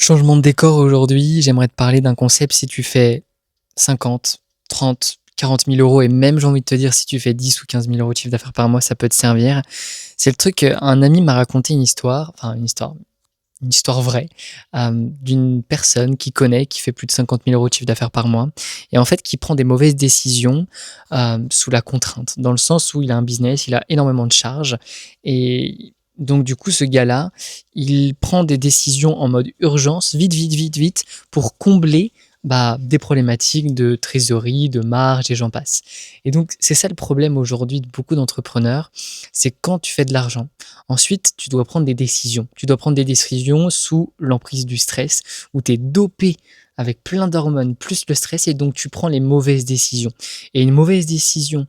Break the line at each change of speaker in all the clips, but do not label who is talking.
Changement de décor aujourd'hui, j'aimerais te parler d'un concept si tu fais 50, 30, 40 000 euros et même j'ai envie de te dire si tu fais 10 ou 15 000 euros de chiffre d'affaires par mois, ça peut te servir. C'est le truc, un ami m'a raconté une histoire vraie, d'une personne qu'il connaît qui fait plus de 50 000 euros de chiffre d'affaires par mois et en fait qui prend des mauvaises décisions sous la contrainte, dans le sens où il a un business, il a énormément de charges et donc du coup ce gars-là, il prend des décisions en mode urgence, vite, vite, vite, vite, pour combler des problématiques de trésorerie, de marge et j'en passe. Et donc c'est ça le problème aujourd'hui de beaucoup d'entrepreneurs, c'est quand tu fais de l'argent. Ensuite, tu dois prendre des décisions. Tu dois prendre des décisions sous l'emprise du stress, où tu es dopé avec plein d'hormones, plus le stress, et donc tu prends les mauvaises décisions. Et une mauvaise décision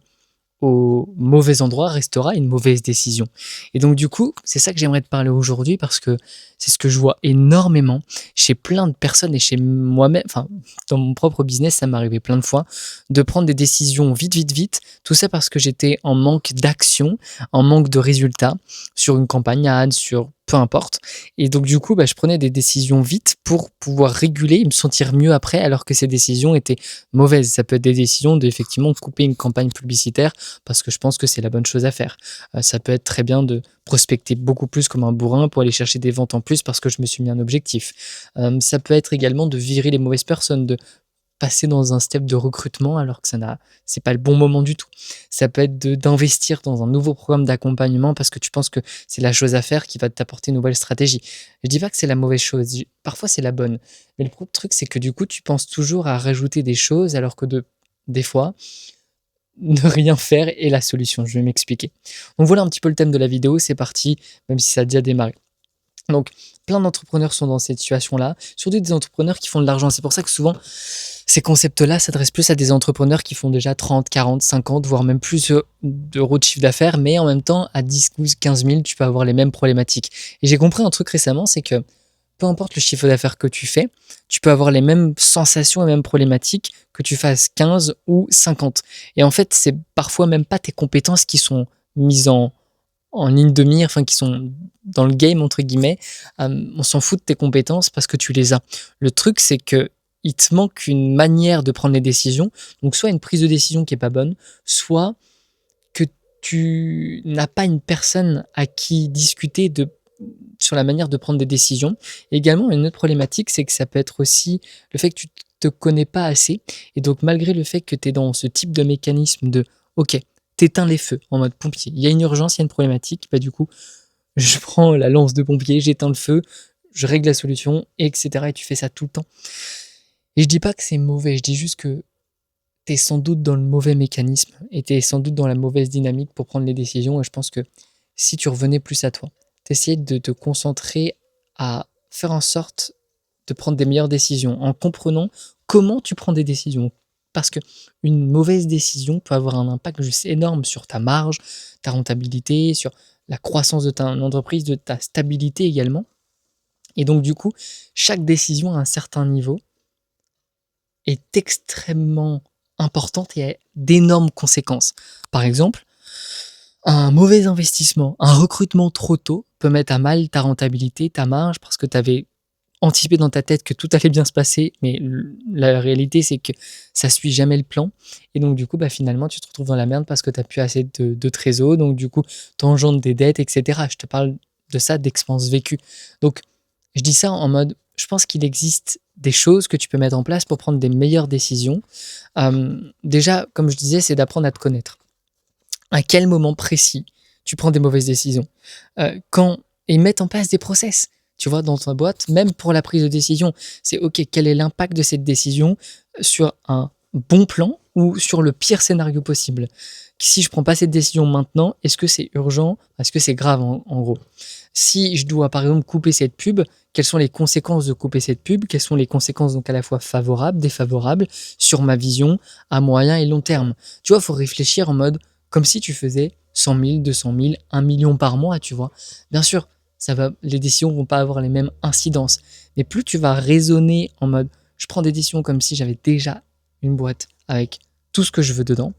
au mauvais endroit restera une mauvaise décision. Et donc du coup, c'est ça que j'aimerais te parler aujourd'hui parce que c'est ce que je vois énormément chez plein de personnes et chez moi-même, enfin dans mon propre business, ça m'est arrivé plein de fois de prendre des décisions vite, vite, vite. Tout ça parce que j'étais en manque d'action, en manque de résultats sur une campagne ad, sur peu importe. Et donc du coup, je prenais des décisions vite pour pouvoir réguler et me sentir mieux après alors que ces décisions étaient mauvaises. Ça peut être des décisions de effectivement couper une campagne publicitaire parce que je pense que c'est la bonne chose à faire. Ça peut être très bien de prospecter beaucoup plus comme un bourrin pour aller chercher des ventes en plus parce que je me suis mis un objectif. Ça peut être également de virer les mauvaises personnes, de passer dans un step de recrutement alors que c'est pas le bon moment du tout. Ça peut être d'investir dans un nouveau programme d'accompagnement parce que tu penses que c'est la chose à faire qui va t'apporter une nouvelle stratégie. Je dis pas que c'est la mauvaise chose, parfois c'est la bonne. Mais le truc, c'est que du coup, tu penses toujours à rajouter des choses alors que des fois, ne rien faire est la solution. Je vais m'expliquer. Donc voilà un petit peu le thème de la vidéo, c'est parti, même si ça a déjà démarré. Donc, plein d'entrepreneurs sont dans cette situation-là, surtout des entrepreneurs qui font de l'argent. C'est pour ça que souvent, ces concepts-là s'adressent plus à des entrepreneurs qui font déjà 30, 40, 50, voire même plus d'euros de chiffre d'affaires, mais en même temps, à 10, 12, 15 000, tu peux avoir les mêmes problématiques. Et j'ai compris un truc récemment, c'est que peu importe le chiffre d'affaires que tu fais, tu peux avoir les mêmes sensations et mêmes problématiques que tu fasses 15 ou 50. Et en fait, c'est parfois même pas tes compétences qui sont mises en ligne de mire, enfin qui sont dans le game entre guillemets. On s'en fout de tes compétences parce que tu les as. Le truc, c'est que il te manque une manière de prendre les décisions. Donc soit une prise de décision qui est pas bonne, soit que tu n'as pas une personne à qui discuter sur la manière de prendre des décisions. Et également, une autre problématique, c'est que ça peut être aussi le fait que tu te connais pas assez. Et donc, malgré le fait que tu es dans ce type de mécanisme de OK, t'éteins les feux en mode pompier. Il y a une urgence, il y a une problématique. Du coup, je prends la lance de pompier, j'éteins le feu, je règle la solution, etc. Et tu fais ça tout le temps. Et je dis pas que c'est mauvais, je dis juste que tu es sans doute dans le mauvais mécanisme et tu es sans doute dans la mauvaise dynamique pour prendre les décisions. Et je pense que si tu revenais plus à toi, t'essayais de te concentrer à faire en sorte de prendre des meilleures décisions en comprenant comment tu prends des décisions. Parce que une mauvaise décision peut avoir un impact juste énorme sur ta marge, ta rentabilité, sur la croissance de ta entreprise, de ta stabilité également. Et donc du coup, chaque décision à un certain niveau est extrêmement importante et a d'énormes conséquences. Par exemple, un mauvais investissement, un recrutement trop tôt peut mettre à mal ta rentabilité, ta marge, parce que tu avais anticipé dans ta tête que tout allait bien se passer, mais la réalité, c'est que ça suit jamais le plan. Et donc, du coup, finalement, tu te retrouves dans la merde parce que tu n'as plus assez de trésor. Donc, du coup, tu engendres des dettes, etc. Je te parle de ça, d'expérience vécue. Donc, je dis ça en mode, je pense qu'il existe des choses que tu peux mettre en place pour prendre des meilleures décisions. Déjà, comme je disais, c'est d'apprendre à te connaître. À quel moment précis tu prends des mauvaises décisions, quand et mettre en place des process. Tu vois, dans ta boîte, même pour la prise de décision, c'est OK, quel est l'impact de cette décision sur un bon plan ou sur le pire scénario possible? Si je prends pas cette décision maintenant, est-ce que c'est urgent? Est-ce que c'est grave en gros? Si je dois par exemple couper cette pub, quelles sont les conséquences de couper cette pub? Quelles sont les conséquences donc à la fois favorables, défavorables sur ma vision à moyen et long terme? Tu vois, il faut réfléchir en mode comme si tu faisais 100 000, 200 000, 1 million par mois, tu vois. Bien sûr, les décisions vont pas avoir les mêmes incidences. Mais plus tu vas raisonner en mode, je prends des décisions comme si j'avais déjà une boîte avec tout ce que je veux dedans,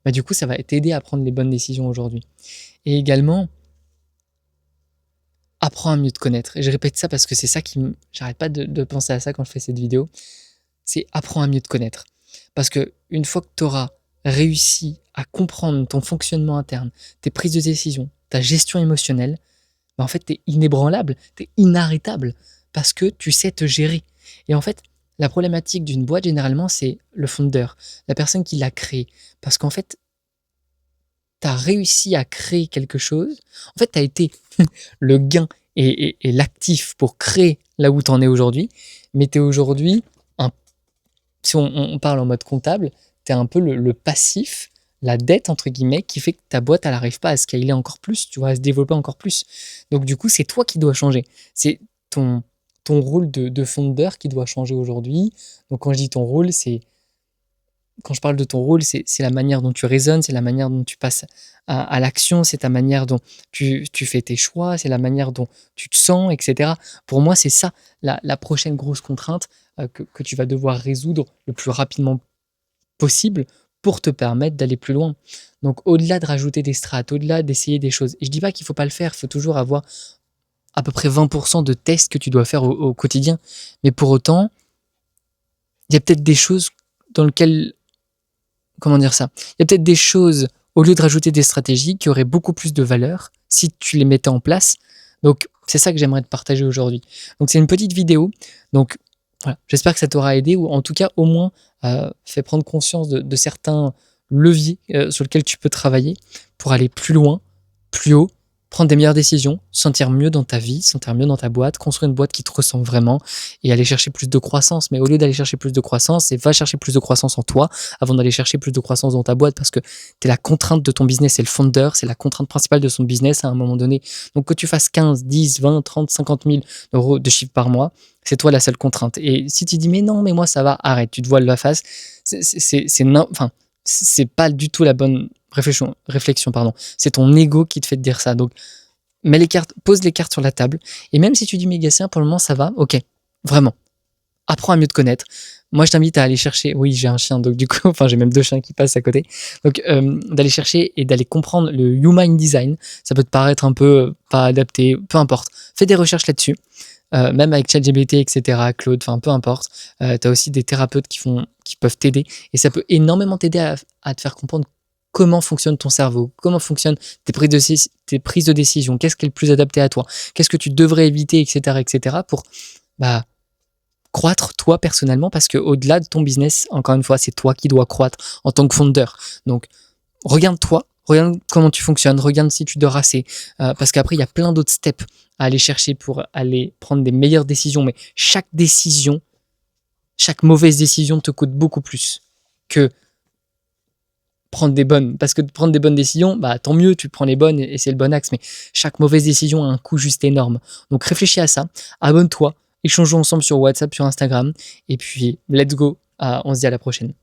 du coup, ça va t'aider à prendre les bonnes décisions aujourd'hui. Et également, apprends à mieux te connaître. Et je répète ça parce que c'est ça j'arrête pas de penser à ça quand je fais cette vidéo. C'est apprends à mieux te connaître. Parce que une fois que tu auras réussi à comprendre ton fonctionnement interne, tes prises de décision, ta gestion émotionnelle, en fait, tu es inébranlable, tu es inarrêtable parce que tu sais te gérer. Et en fait, la problématique d'une boîte, généralement, c'est le fondeur, la personne qui l'a créée. Parce qu'en fait, tu as réussi à créer quelque chose. En fait, tu as été le gain et l'actif pour créer là où tu en es aujourd'hui. Mais tu es aujourd'hui, si on parle en mode comptable, tu es un peu le passif, la dette, entre guillemets, qui fait que ta boîte, elle n'arrive pas à scaler encore plus, tu vois, à se développer encore plus. Donc, du coup, c'est toi qui dois changer. C'est ton rôle de fondeur qui doit changer aujourd'hui. Donc, quand je dis ton rôle, quand je parle de ton rôle, c'est la manière dont tu raisonnes, c'est la manière dont tu passes à l'action, c'est ta manière dont tu fais tes choix, c'est la manière dont tu te sens, etc. Pour moi, c'est ça la prochaine grosse contrainte que tu vas devoir résoudre le plus rapidement possible pour te permettre d'aller plus loin. Donc, au-delà de rajouter des strates, au-delà d'essayer des choses, et je dis pas qu'il faut pas le faire, il faut toujours avoir à peu près 20% de tests que tu dois faire au quotidien. Mais pour autant, il y a peut-être des choses dans lesquelles, comment dire ça? Il y a peut-être des choses, au lieu de rajouter des stratégies, qui auraient beaucoup plus de valeur si tu les mettais en place. Donc, c'est ça que j'aimerais te partager aujourd'hui. Donc, c'est une petite vidéo. Donc, voilà, j'espère que ça t'aura aidé, ou en tout cas, au moins, fait prendre conscience de certains leviers sur lesquels tu peux travailler pour aller plus loin, plus haut, prendre des meilleures décisions, sentir mieux dans ta vie, sentir mieux dans ta boîte, construire une boîte qui te ressemble vraiment et aller chercher plus de croissance. Mais au lieu d'aller chercher plus de croissance, va chercher plus de croissance en toi avant d'aller chercher plus de croissance dans ta boîte, parce que tu es la contrainte de ton business, c'est le founder, c'est la contrainte principale de son business à un moment donné. Donc que tu fasses 15, 10, 20, 30, 50 000 euros de chiffre par mois, c'est toi la seule contrainte. Et si tu dis mais non, mais moi ça va, arrête, tu te voiles la face, c'est pas du tout la bonne réflexion, pardon. C'est ton ego qui te fait te dire ça. Donc, pose les cartes sur la table. Et même si tu dis mais Gatien, pour le moment ça va, ok, vraiment. Apprends à mieux te connaître. Moi, je t'invite à aller chercher. Oui, j'ai un chien, donc du coup, enfin, j'ai même 2 chiens qui passent à côté. Donc, d'aller chercher et d'aller comprendre le Human Design. Ça peut te paraître un peu pas adapté, peu importe. Fais des recherches là-dessus. Même avec ChatGPT, etc., Claude, enfin peu importe. Tu as aussi des thérapeutes qui peuvent t'aider. Et ça peut énormément t'aider à te faire comprendre comment fonctionne ton cerveau, comment fonctionnent tes prises de décision, qu'est-ce qui est le plus adapté à toi, qu'est-ce que tu devrais éviter, etc., pour croître toi personnellement, parce que au-delà de ton business, encore une fois, c'est toi qui dois croître en tant que founder. Donc, regarde-toi, regarde comment tu fonctionnes, regarde si tu dors assez, parce qu'après, il y a plein d'autres steps à aller chercher pour aller prendre des meilleures décisions, mais chaque mauvaise décision te coûte beaucoup plus que prendre des bonnes, parce que prendre des bonnes décisions, tant mieux, tu prends les bonnes et c'est le bon axe, mais chaque mauvaise décision a un coût juste énorme. Donc réfléchis à ça, abonne-toi, échangeons ensemble sur WhatsApp, sur Instagram, et puis let's go, on se dit à la prochaine.